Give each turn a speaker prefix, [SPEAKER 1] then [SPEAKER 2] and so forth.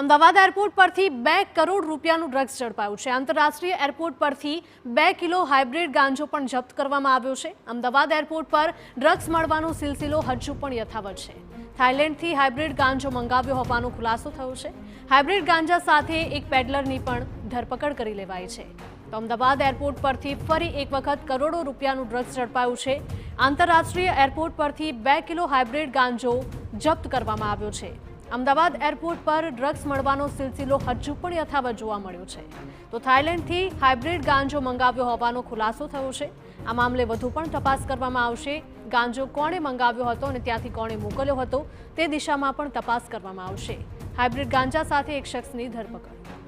[SPEAKER 1] Ahmedabad airport પરથી 2 કરોડ રૂપિયાનું drugs ઝડપાયું છે। આંતરરાષ્ટ્રીય એરપોર્ટ પરથી 2 કિલો હાઇબ્રિડ ગાંજો પણ જપ્ત કરવામાં આવ્યો છે। અમદાવાદ એરપોર્ટ પર ડ્રગ્સ મળવાનો સિલસિલો હજુ પણ યથાવત છે। થાઇલેન્ડથી હાઇબ્રિડ ગાંજો મંગાવ્યો હોવાનો ખુલાસો થયો છે। હાઇબ્રિડ ગાંજા સાથે એક પેડલરની પણ ધરપકડ કરી લેવાઈ છે। તો અમદાવાદ એરપોર્ટ પરથી ફરી એક વખત કરોડો રૂપિયાનું ડ્રગ્સ ઝડપાયું છે। આંતરરાષ્ટ્રીય એરપોર્ટ પરથી 2 કિલો હાઇબ્રિડ ગાંજો જપ્ત કરવામાં આવ્યો છે। અમદાવાદ એરપોર્ટ પર ડ્રગ્સ મળવાનો સિલસિલો હજુ પણ યથાવત જોવા મળ્યો છે। તો થાઇલેન્ડથી હાઇબ્રિડ ગાંજો મંગાવ્યો હોવાનો ખુલાસો થયો છે। આ મામલે વધુ પણ તપાસ કરવામાં આવશે। ગાંજો કોણે મંગાવ્યો હતો અને ત્યાંથી કોણે મોકલ્યો હતો તે દિશામાં પણ તપાસ કરવામાં આવશે। હાઇબ્રિડ ગાંજા સાથે એક શખ્સની ધરપકડ।